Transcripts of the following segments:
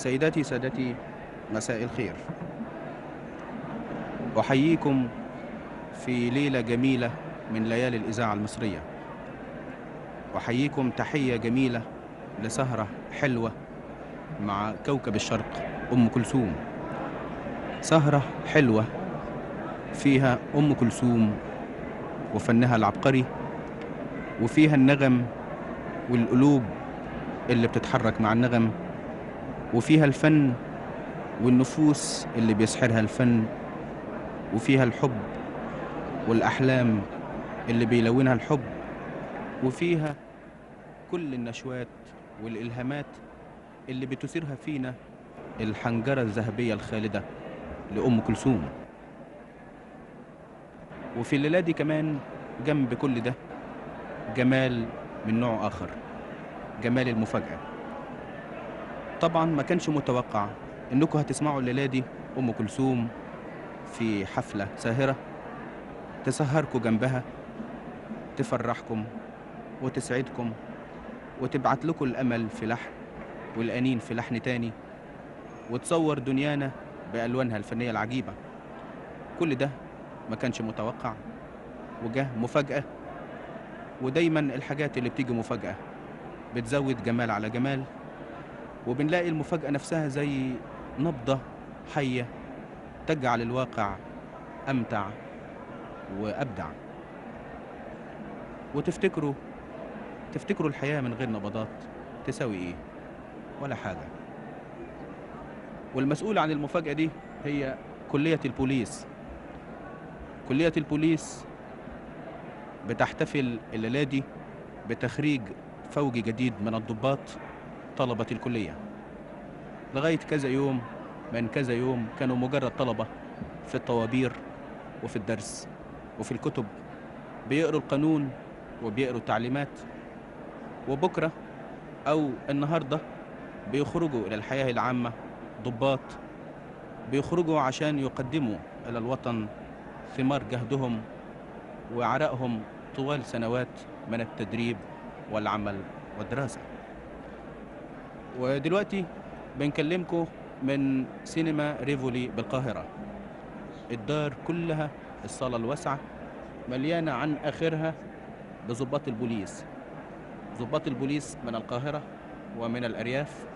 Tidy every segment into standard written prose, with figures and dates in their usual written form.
سيداتي سادتي، مساء الخير. أحييكم في ليلة جميلة من ليالي الإذاعة المصرية. أحييكم تحية جميلة لسهرة حلوة مع كوكب الشرق أم كلثوم. سهرة حلوة فيها أم كلثوم وفنها العبقري، وفيها النغم والقلوب اللي بتتحرك مع النغم، وفيها الفن والنفوس اللي بيسحرها الفن، وفيها الحب والأحلام اللي بيلونها الحب، وفيها كل النشوات والإلهامات اللي بتثيرها فينا الحنجرة الذهبية الخالدة لأم كلثوم. وفي الليلة دي كمان جنب كل ده جمال من نوع آخر، جمال المفاجأة. طبعا ما كانش متوقع انكم هتسمعوا الليلة دي أم كلثوم في حفلة ساهرة تسهركم جنبها، تفرحكم وتسعدكم وتبعت لكم الأمل في لحن والأنين في لحن تاني، وتصور دنيانا بألوانها الفنية العجيبة. كل ده ما كانش متوقع وجه مفاجأة، ودايما الحاجات اللي بتيجي مفاجأة بتزود جمال على جمال، وبنلاقي المفاجأة نفسها زي نبضة حية تجعل الواقع أمتع وأبدع. وتفتكروا الحياة من غير نبضات تساوي إيه؟ ولا حاجة. والمسؤول عن المفاجأة دي هي كلية البوليس. كلية البوليس بتحتفل الليلة دي بتخريج فوجي جديد من الضباط طلبة الكلية. لغاية كذا يوم من كذا يوم كانوا مجرد طلبة في الطوابير وفي الدرس وفي الكتب، بيقروا القانون وبيقروا التعليمات، وبكرة أو النهاردة بيخرجوا إلى الحياة العامة ضباط، بيخرجوا عشان يقدموا إلى الوطن ثمار جهدهم وعرقهم طوال سنوات من التدريب والعمل والدراسة. ودلوقتي بنكلمكم من سينما ريفولي بالقاهرة. الدار كلها، الصالة الواسعة مليانة عن آخرها بضباط البوليس. ضباط البوليس من القاهرة ومن الأرياف،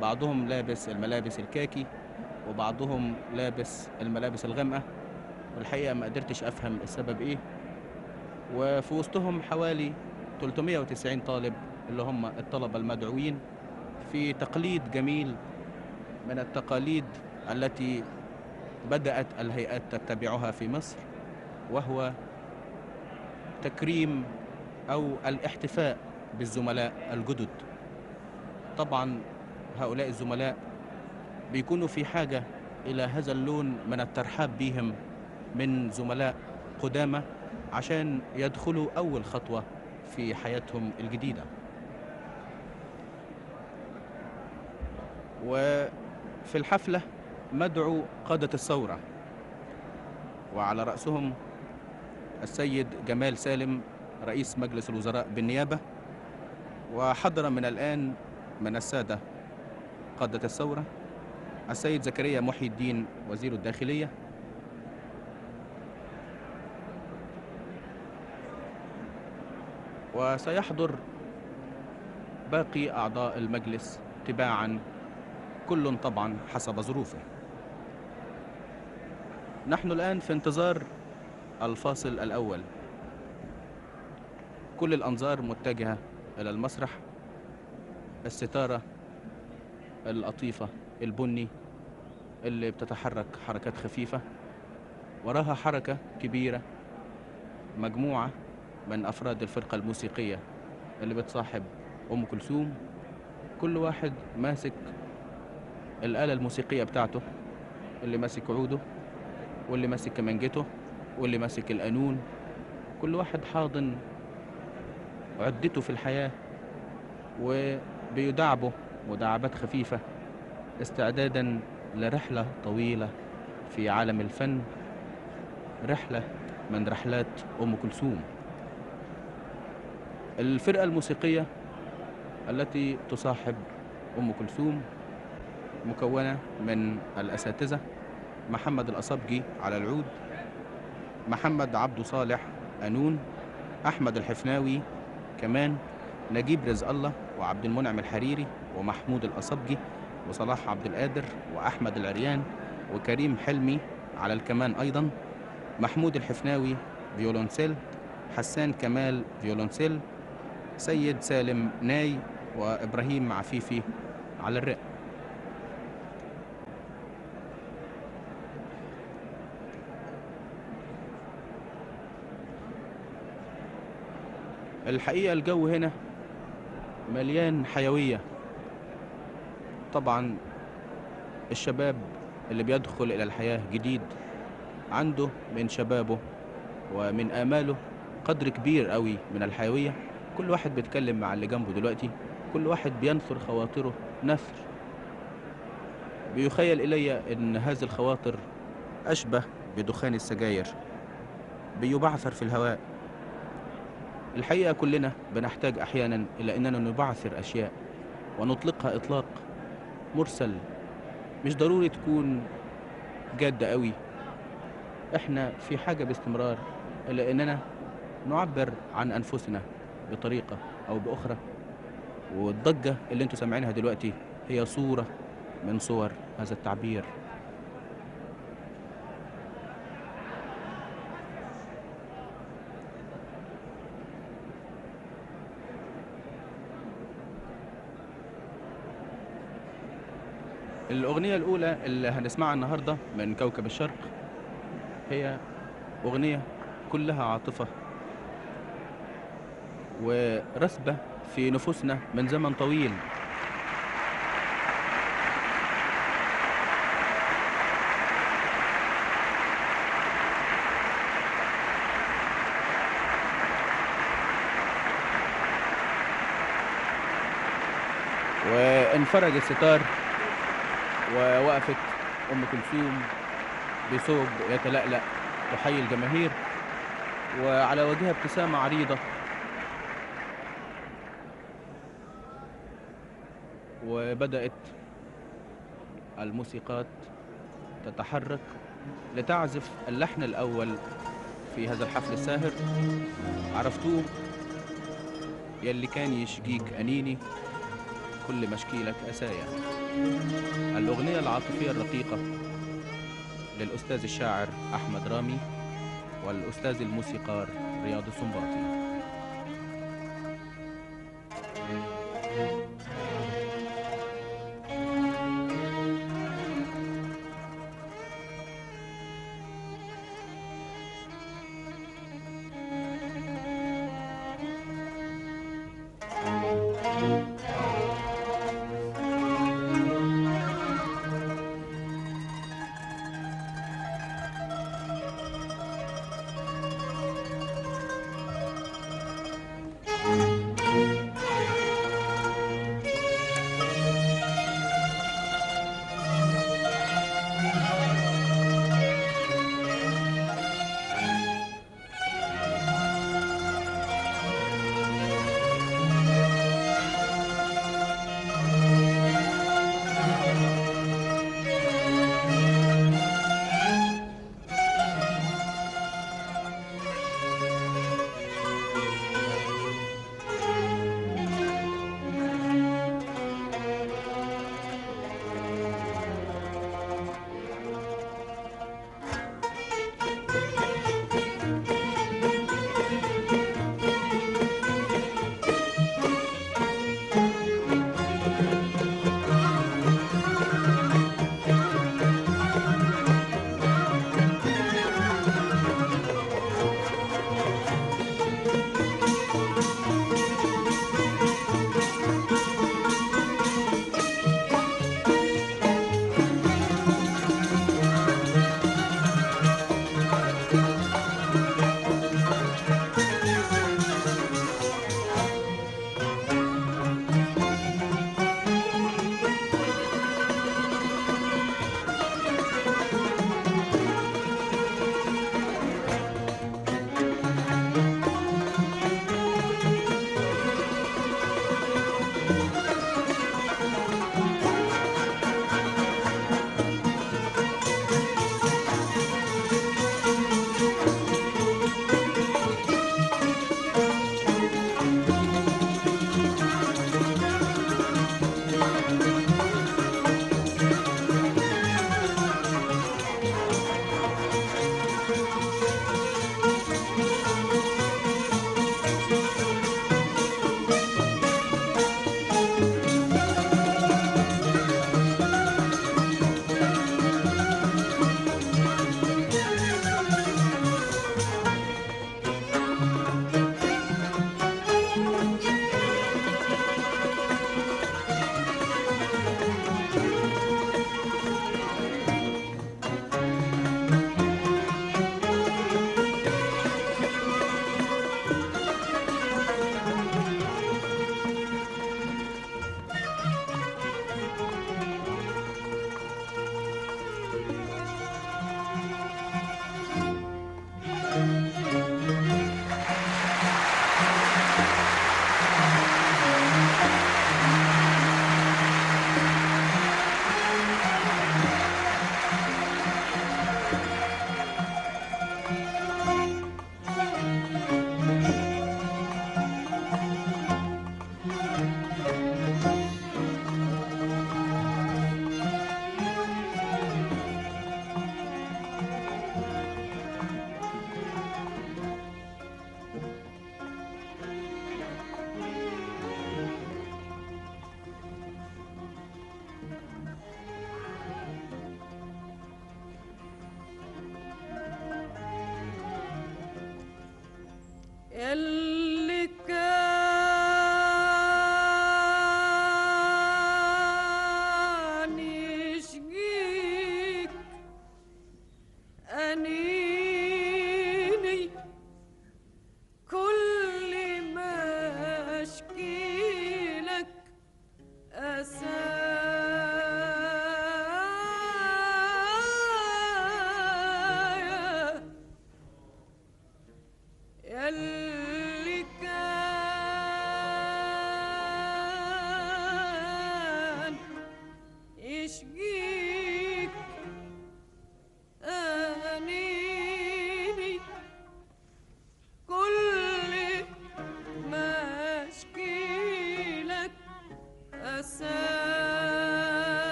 بعضهم لابس الملابس الكاكي وبعضهم لابس الملابس الغامقة، والحقيقة ما قدرتش أفهم السبب إيه. وفي وسطهم حوالي 390 طالب اللي هم الطلبة المدعوين في تقليد جميل من التقاليد التي بدأت الهيئات تتبعها في مصر، وهو تكريم أو الاحتفاء بالزملاء الجدد. طبعا هؤلاء الزملاء بيكونوا في حاجة إلى هذا اللون من الترحاب بهم من زملاء قدامى عشان يدخلوا أول خطوة في حياتهم الجديدة. وفي الحفلة مدعو قادة الثورة، وعلى رأسهم السيد جمال سالم رئيس مجلس الوزراء بالنيابة، وحضر من الآن من السادة قادة الثورة السيد زكريا محي الدين وزير الداخلية، وسيحضر باقي أعضاء المجلس تباعا، كل طبعا حسب ظروفه. نحن الآن في انتظار الفاصل الأول. كل الأنظار متجهة إلى المسرح. الستارة اللطيفة البني اللي بتتحرك حركات خفيفة، وراها حركة كبيرة، مجموعة من أفراد الفرقة الموسيقية اللي بتصاحب أم كلثوم، كل واحد ماسك الآلة الموسيقية بتاعته، اللي ماسك عوده واللي ماسك كمانجته واللي ماسك القانون، كل واحد حاضن عدته في الحياة وبيدعبه مداعبات خفيفة استعدادا لرحلة طويلة في عالم الفن، رحلة من رحلات أم كلثوم. الفرقة الموسيقية التي تصاحب أم كلثوم مكونة من الأساتذة محمد الأصبجي على العود، محمد عبده صالح قانون، أحمد الحفناوي كمان، نجيب رزق الله وعبد المنعم الحريري ومحمود الأصبجي وصلاح عبد القادر وأحمد العريان وكريم حلمي على الكمان أيضا، محمود الحفناوي فيولونسيل، حسان كمال فيولونسيل، سيد سالم ناي، وإبراهيم عفيفي على الرق. الحقيقة الجو هنا مليان حيوية. طبعا الشباب اللي بيدخل إلى الحياة جديد عنده من شبابه ومن آماله قدر كبير قوي من الحيوية. كل واحد بيتكلم مع اللي جنبه دلوقتي، كل واحد بينثر خواطره نثر بيخيل إلي إن هذه الخواطر أشبه بدخان السجاير بيبعثر في الهواء. الحقيقة كلنا بنحتاج أحيانا إلى أننا نبعثر أشياء ونطلقها إطلاق مرسل، مش ضروري تكون جادة قوي. إحنا في حاجة باستمرار إلى أننا نعبر عن أنفسنا بطريقة أو بأخرى، والضجة اللي انتوا سامعينها دلوقتي هي صورة من صور هذا التعبير. الأغنية الأولى اللي هنسمعها النهاردة من كوكب الشرق هي أغنية كلها عاطفة ورسبة في نفوسنا من زمن طويل. وانفرج الستار ووقفت أم كلثوم بثوب يتلألأ تحيي الجماهير وعلى وجهها ابتسامة عريضة، وبدأت الموسيقات تتحرك لتعزف اللحن الأول في هذا الحفل الساهر. عرفتوه يلي كان يشجيك أنيني كل مشكيلك أسايا، الأغنية العاطفية الرقيقة للأستاذ الشاعر أحمد رامي والأستاذ الموسيقار رياض السنباطي.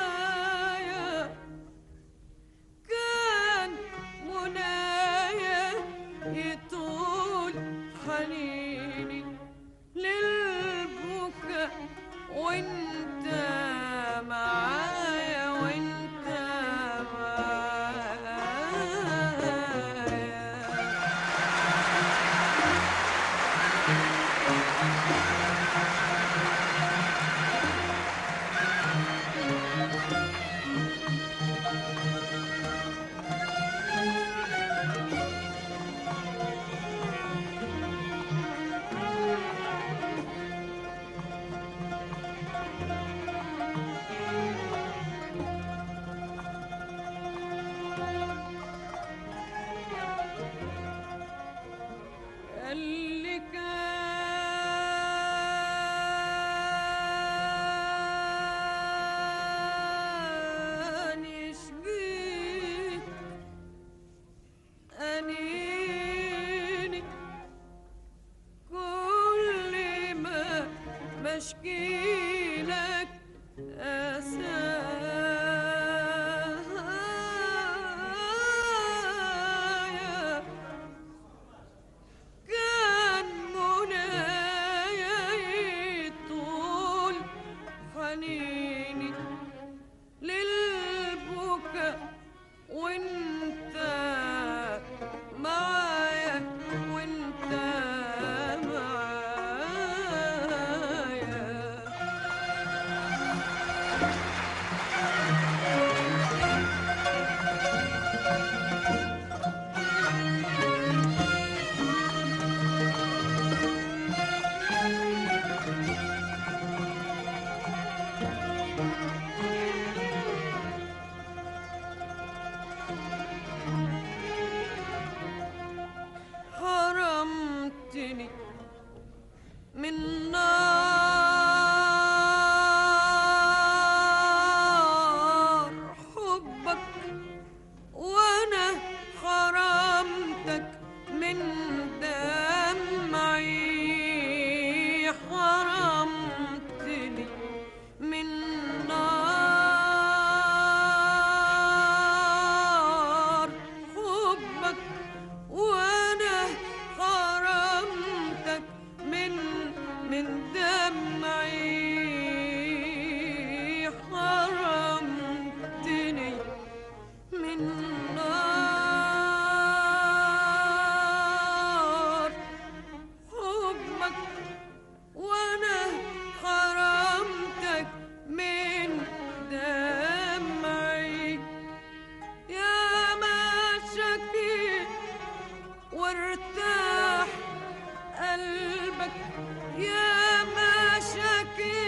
قسايا كان منايا يطول حنيني للبكا وانت معايا وانت معايا. اللي كان يشقيك أنيني كل ما بشكيلك أسايا كان منايا يطول حنيني للبكا وانت معايا وانت معايا. حرمتني من نار حبك وانا حرمتك من دمعي. حرمتني من نار حبك وانا حرمتك من دمعي. حرمتني من نار حبك وانا حرمتك من دمعي. يا ما شكيت وارتاح قلبك يا ما شكيت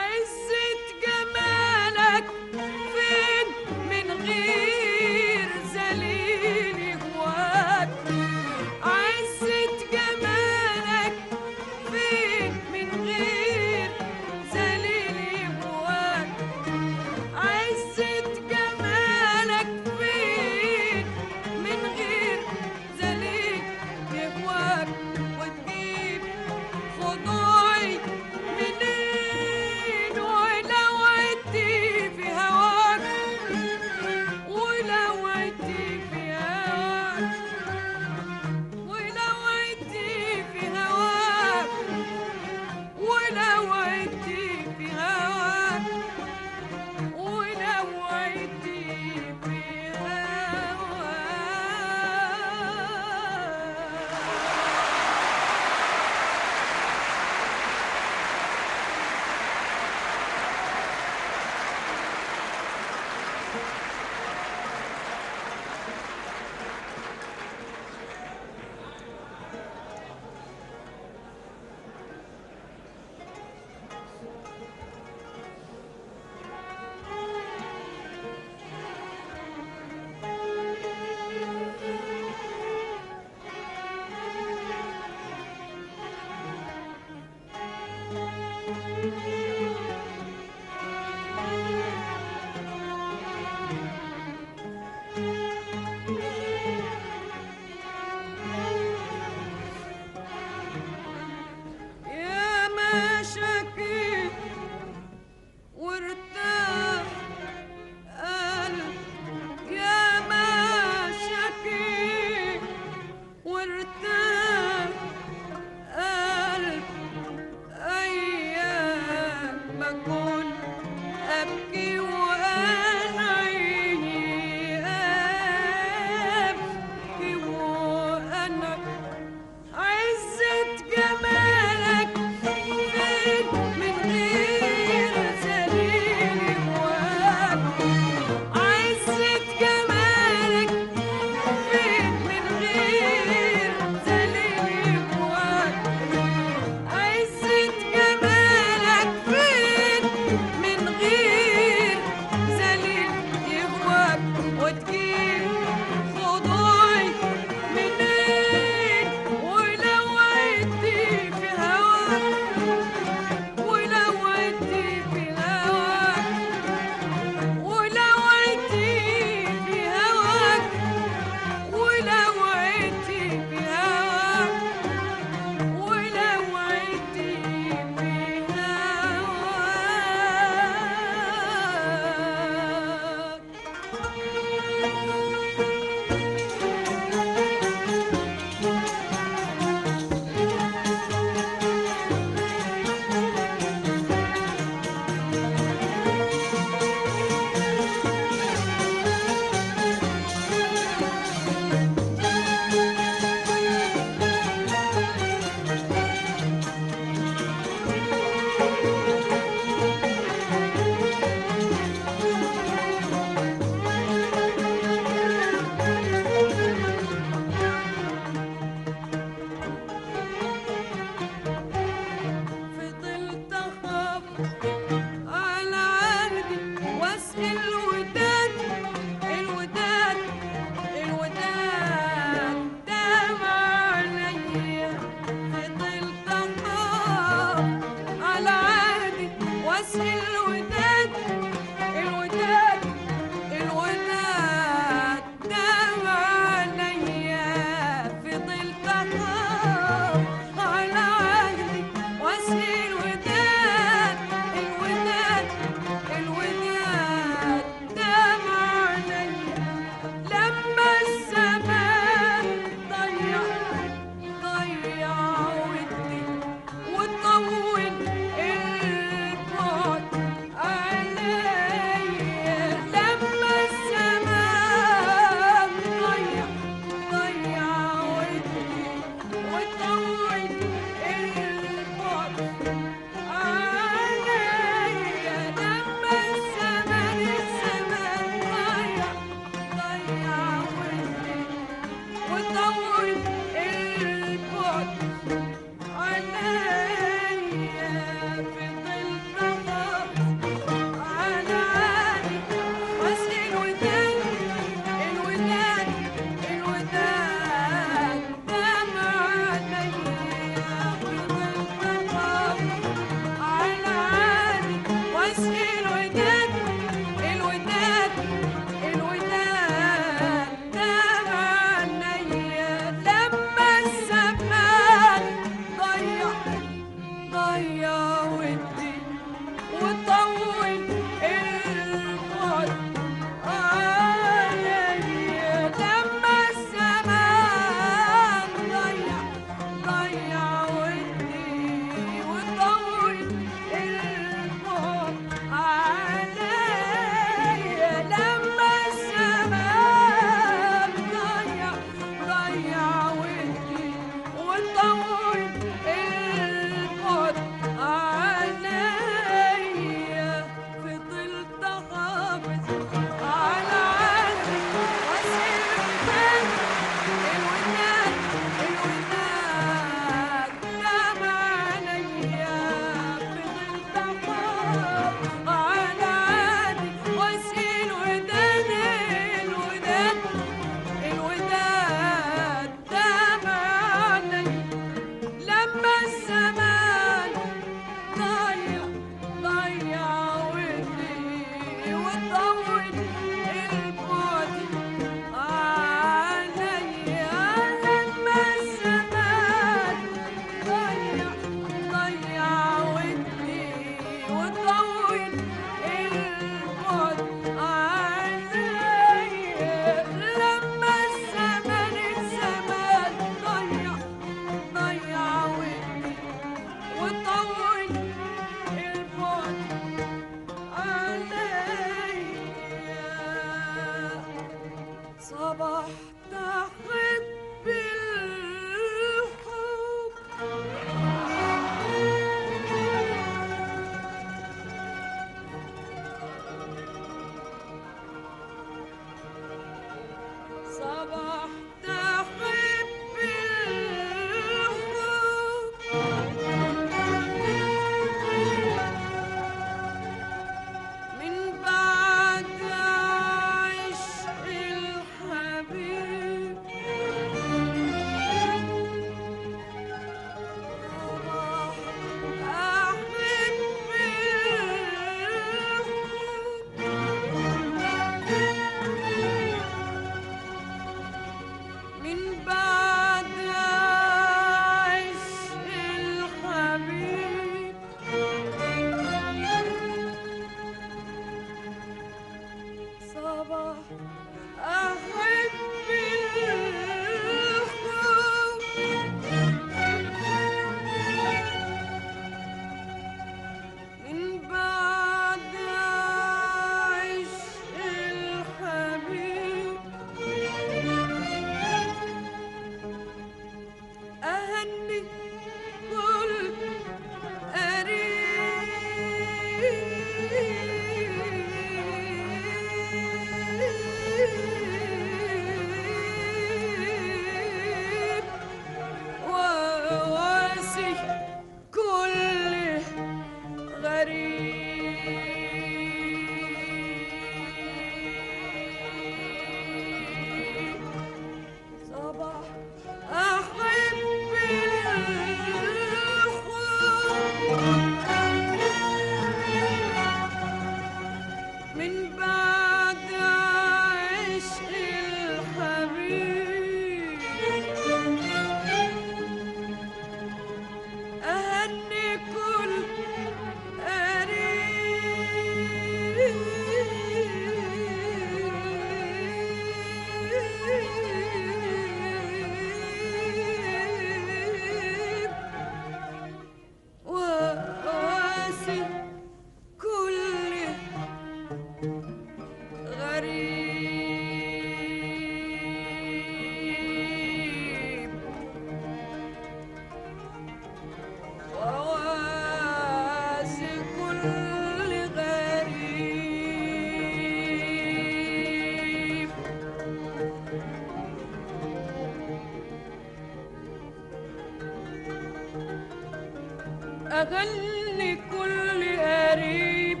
أغني كل قريب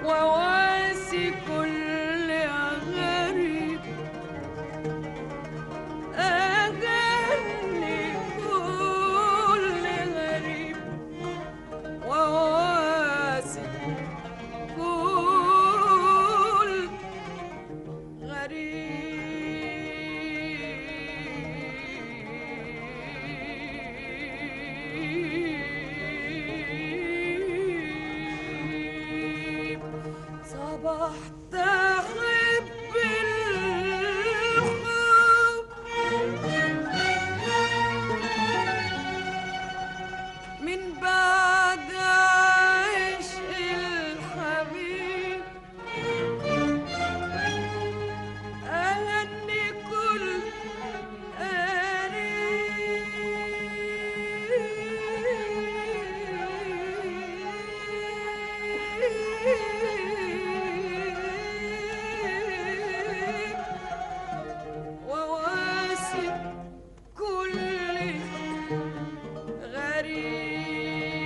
وواسي كل غريب، أغني كل غريب وواسي كل غريب. صبحت أحب الحب من بعد عشق الحبيب، أغني كل قريب وواسي كل غريب.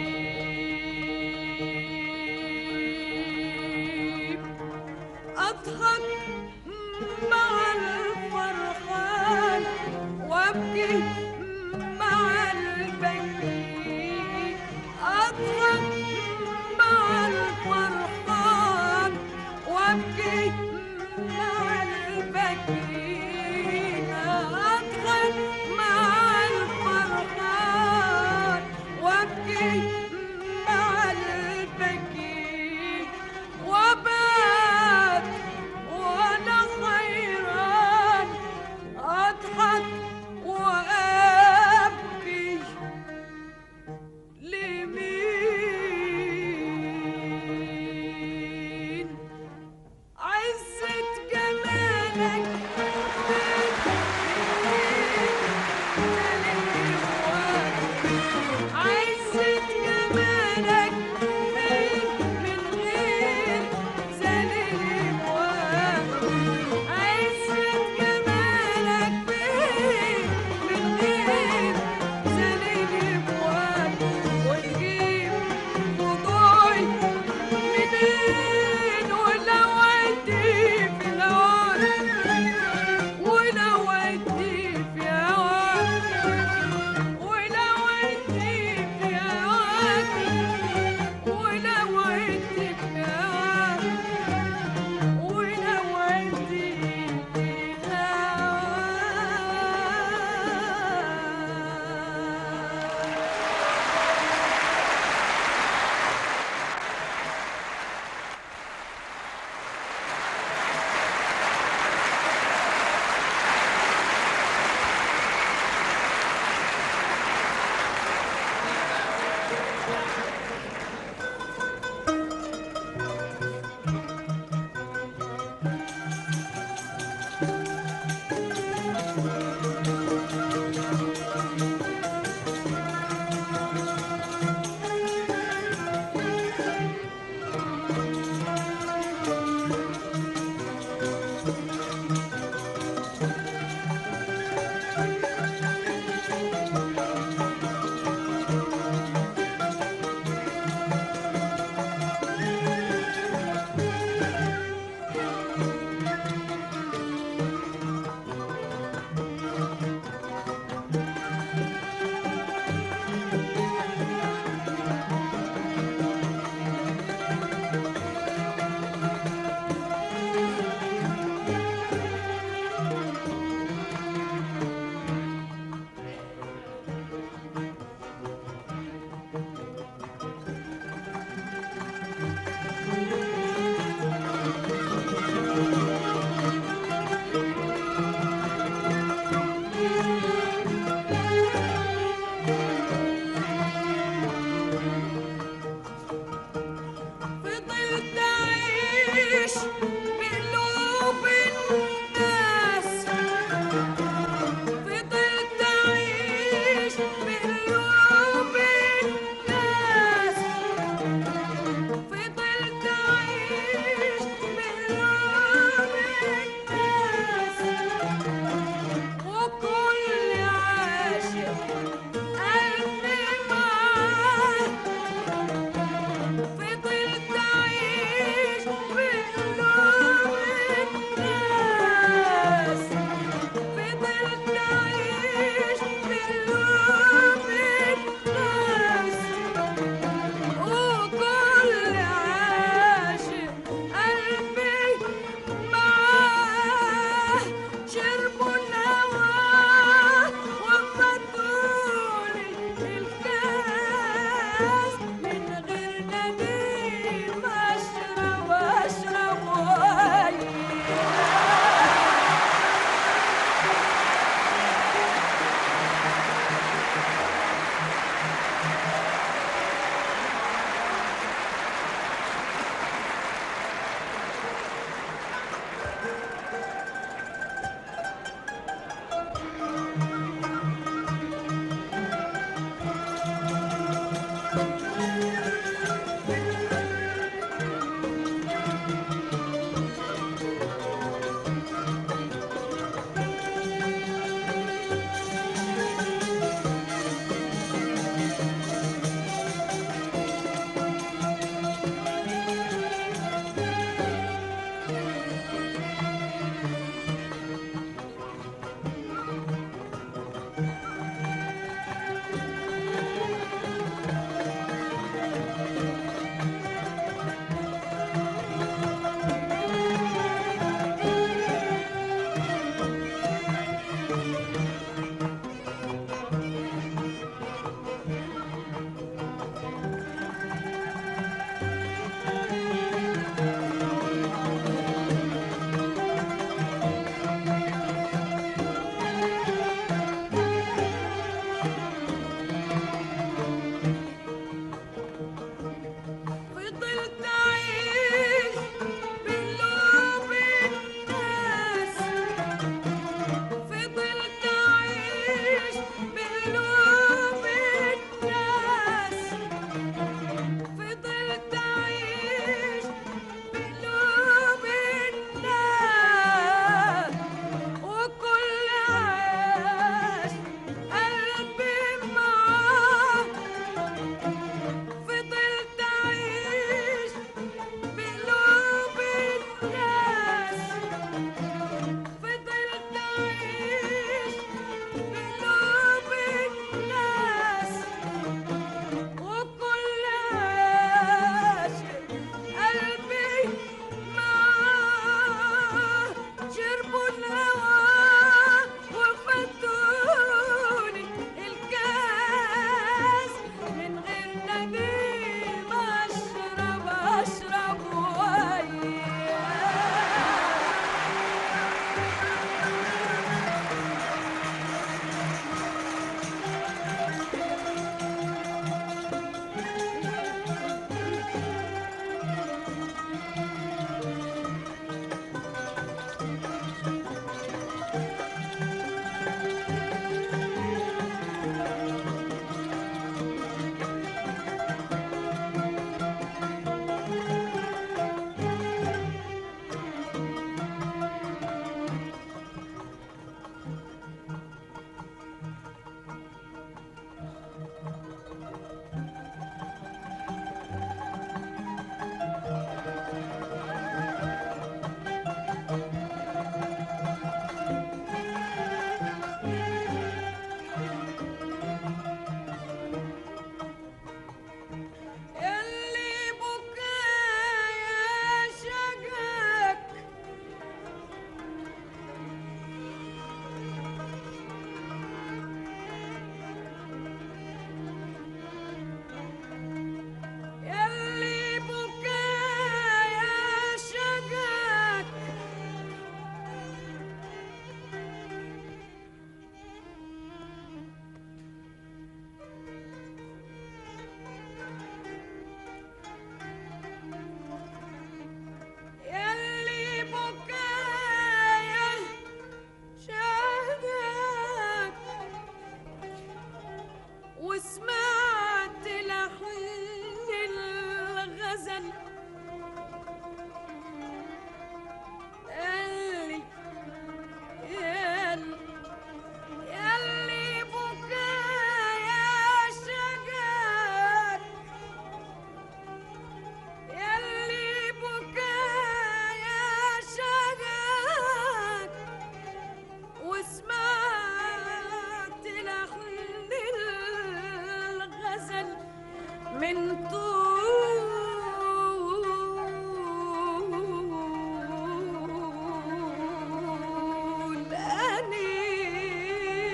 من طول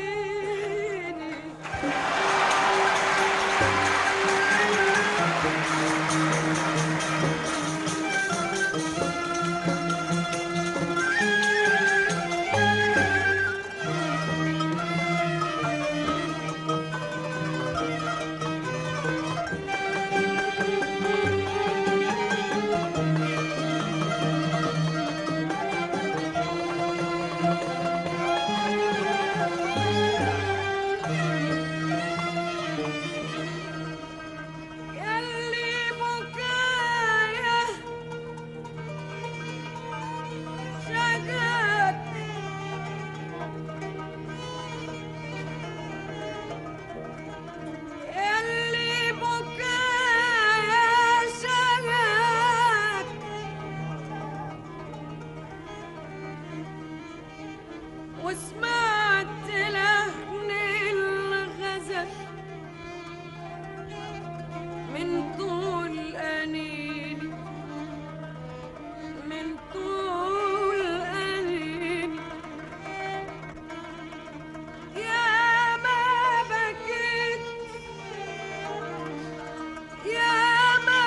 أنيني ياللي بكايا شجاك ياللي بكايا شجاك وسمعت لحن الغزل من طول أنيني من طول أنيني يا ما بكيت يا ما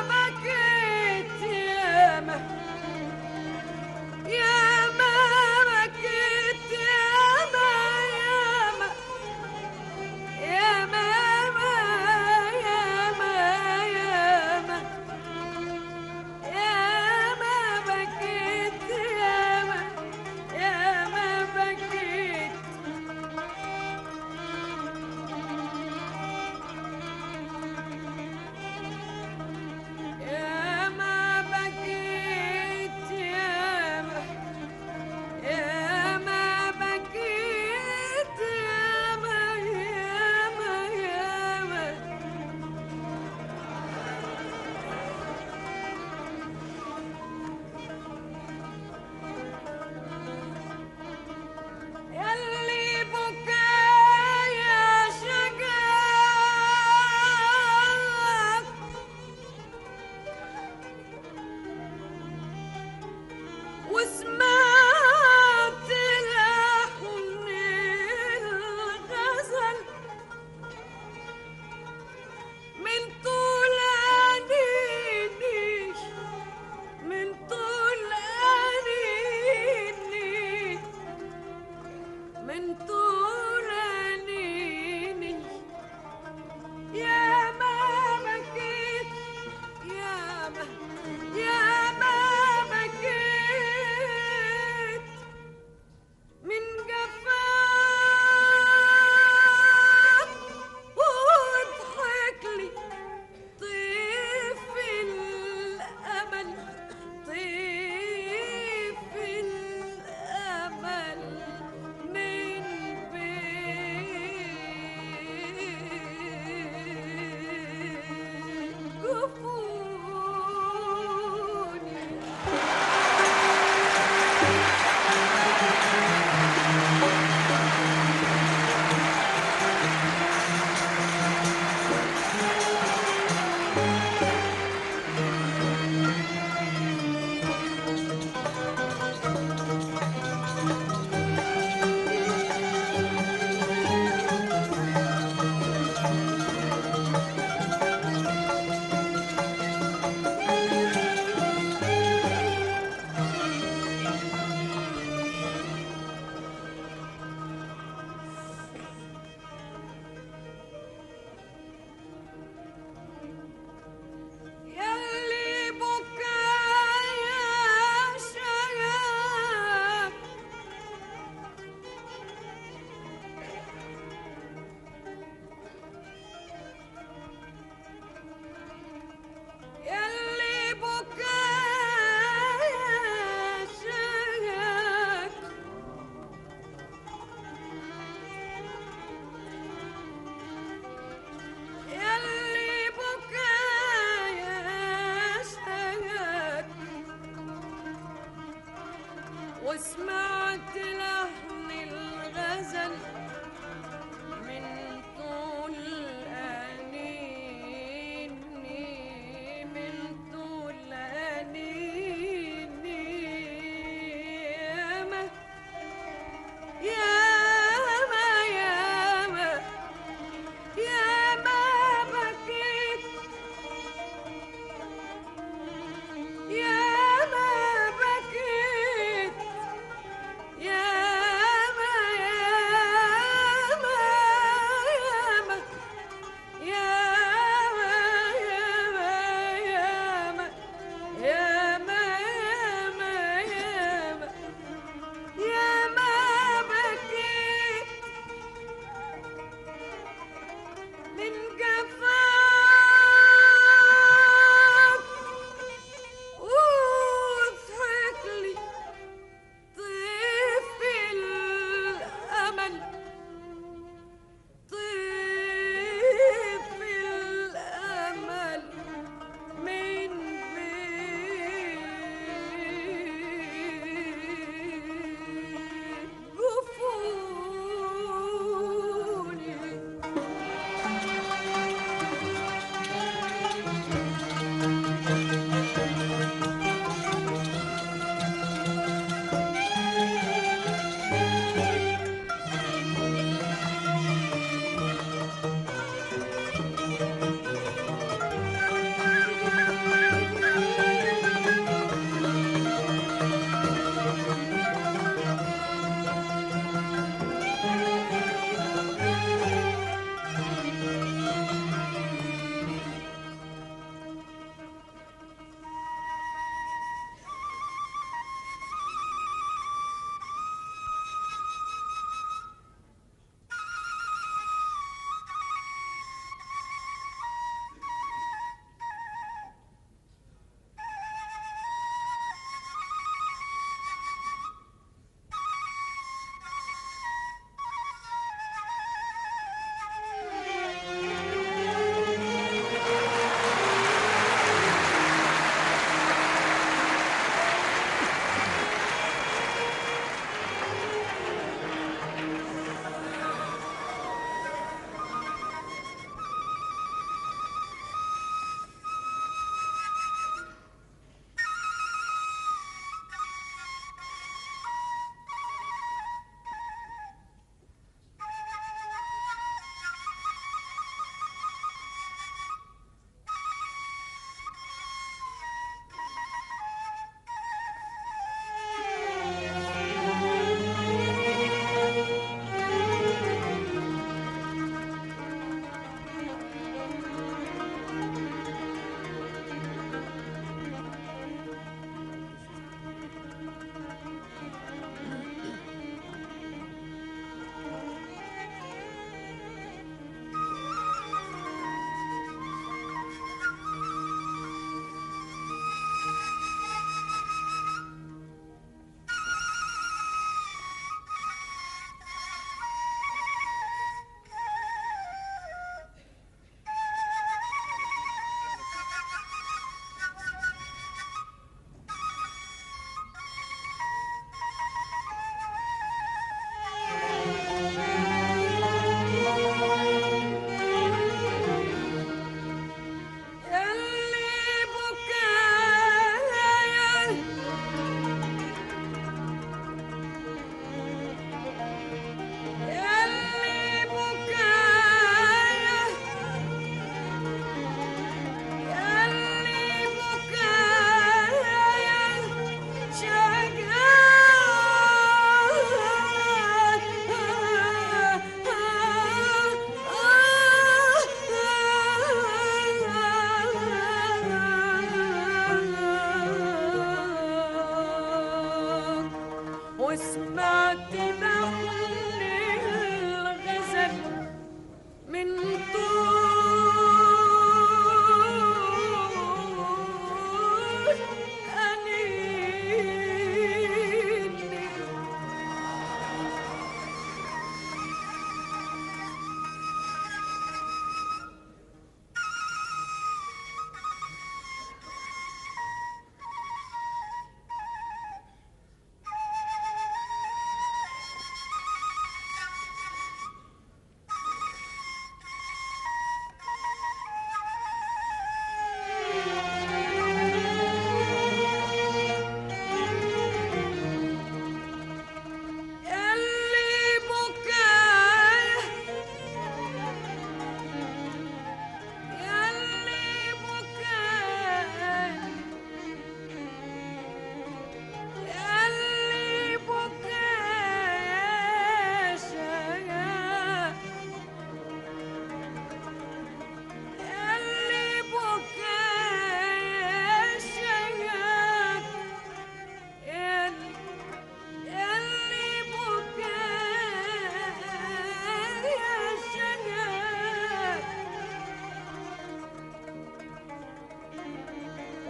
بكيت يا ما يا ما بكيت يا ما يا ما يا ما يا ما يا ما بكيت يا ما بكيت يا ما بكيت يا ما بكيت يا ما ياللي بكايا شجاك وسمعت لحن الغزل من طول أنيني من طول أنيني من طول أنيني يا ما بكيت يا ما بكيت من جفاك واضحك لي طيف الأمل طيف الأمل من بعيد.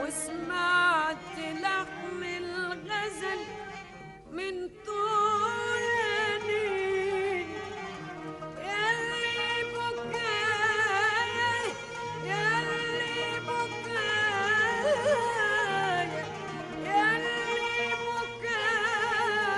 وسمعت لحن الغزل من طولني ياللي بكايا ياللي بكايا ياللي بكايا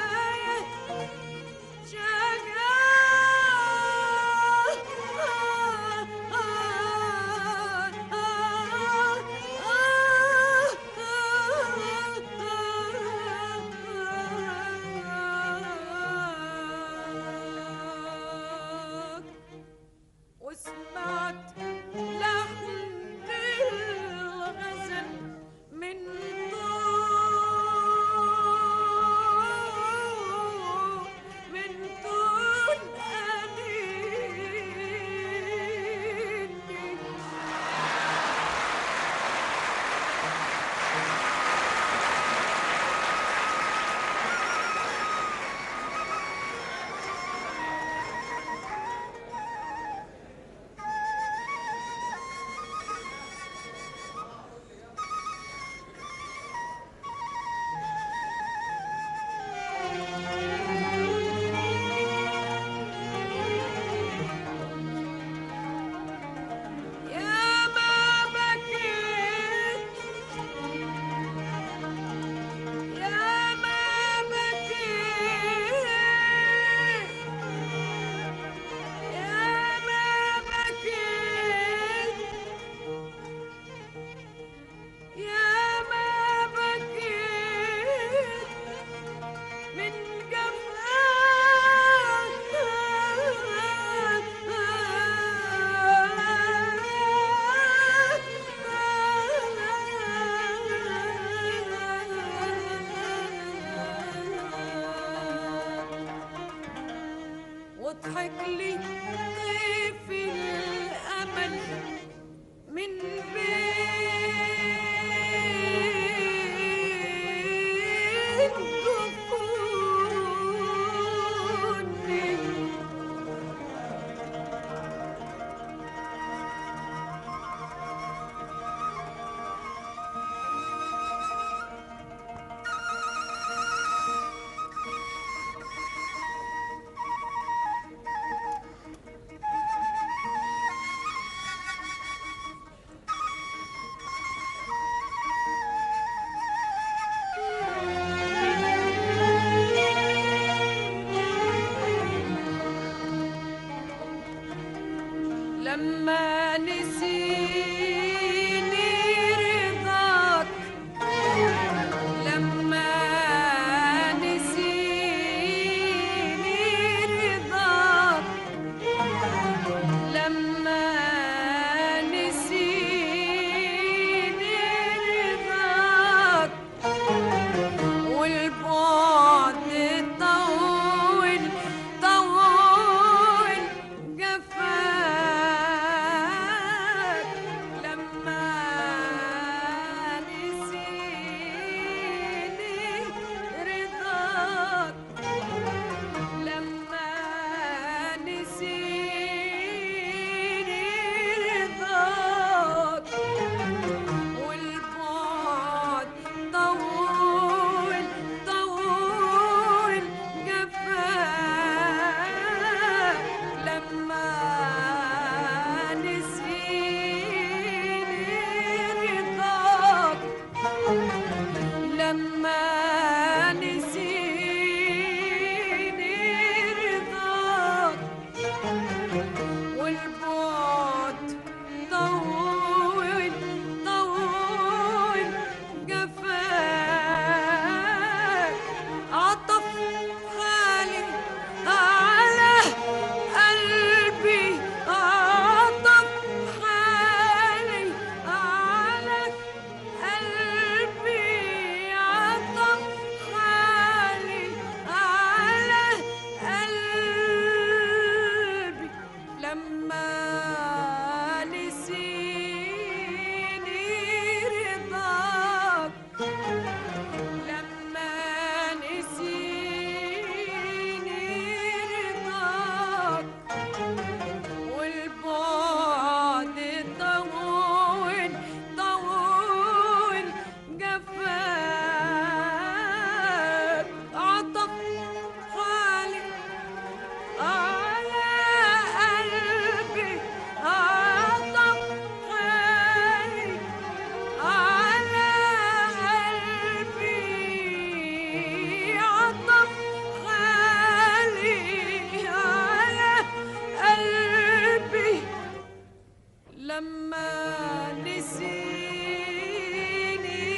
نسيني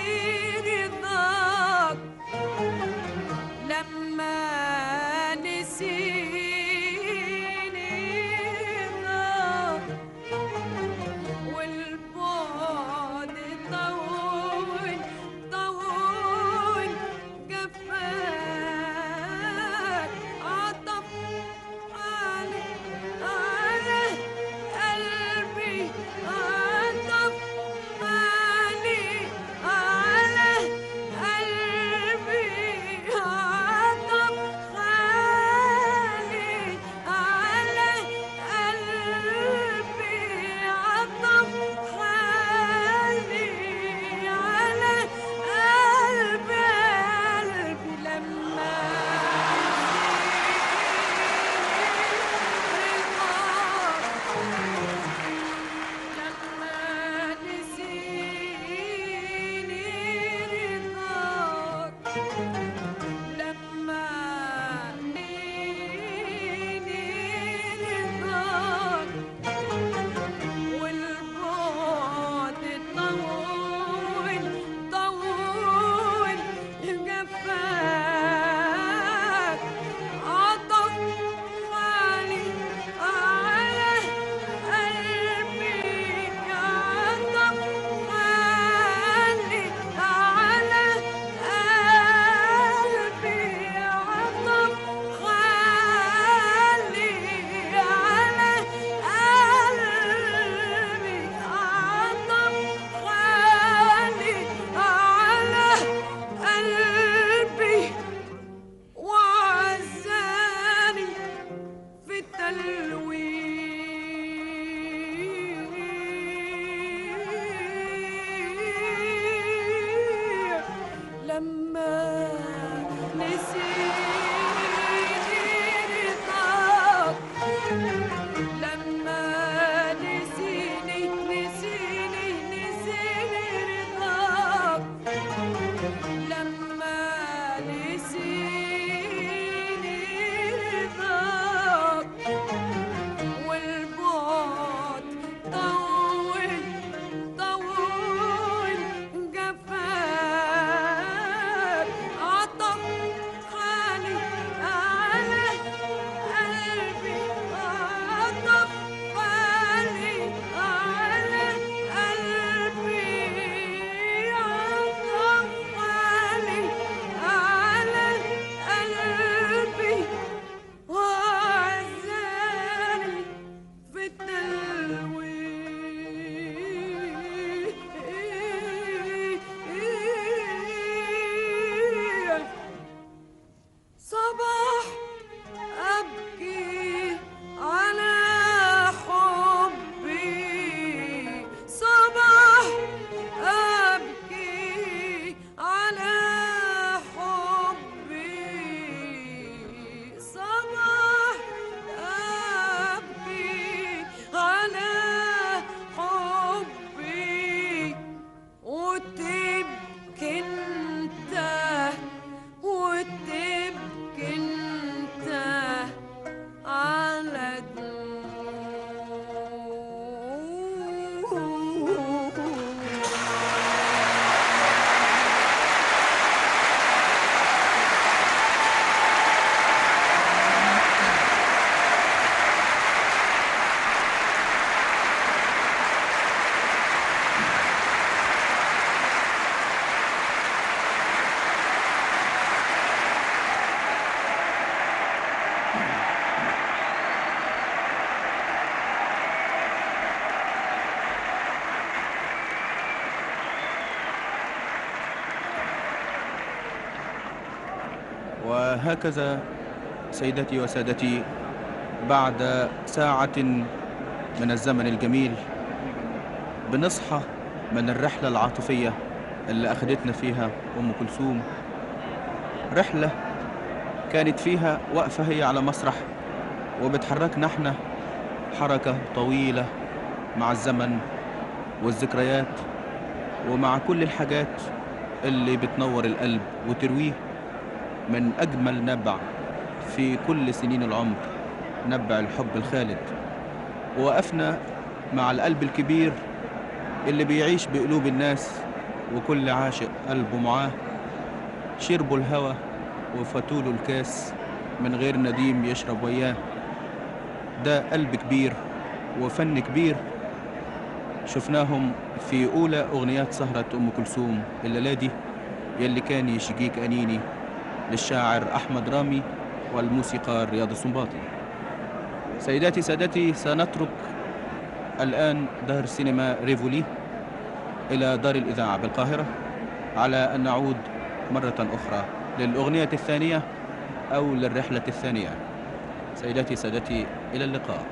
رضاك لما نسيني رضاك والبعد طول طول جفاك عطف على قلبي عطف على قلبي عطف على قلبي عطف على قلبي لما نسيني رضاك لما نسيني رضاك والبعد طول طول جفاك عطف على قلبي عطف على قلبي عطف على قلبي وعزاني في التلويح لما نسيني رضاك لما نسيني رضاك لما نسيني رضاك والبعد طول طول جفاك عطف على قلبي عطف على قلبي عطف على قلبي وعزاني في التلويح صباح أبكي على حبي صباح أبكي على حبي صباح أبكي على حبي وتبكي انت وتبكي انت على وهكذا سيدتي وسادتي بعد ساعة من الزمن الجميل بنصحى من الرحلة العاطفية اللي أخدتنا فيها أم كلثوم، رحلة كانت فيها وقفة هي على مسرح وبتحركنا احنا حركة طويلة مع الزمن والذكريات ومع كل الحاجات اللي بتنور القلب وترويه من أجمل نبع في كل سنين العمر، نبع الحب الخالد. ووقفنا مع القلب الكبير اللي بيعيش بقلوب الناس وكل عاشق قلبه معاه، شربوا الهوى وفتولوا الكاس من غير نديم يشرب وياه. ده قلب كبير وفن كبير شفناهم في أولى أغنيات سهرة أم كلثوم الليلة دي، يلي كان يشجيك أنيني للشاعر أحمد رامي والموسيقار رياض السنباطي. سيداتي سادتي، سنترك الآن دار سينما ريفولي إلى دار الإذاعة بالقاهرة، على أن نعود مرة أخرى للأغنية الثانية أو للرحلة الثانية. سيداتي سادتي، إلى اللقاء.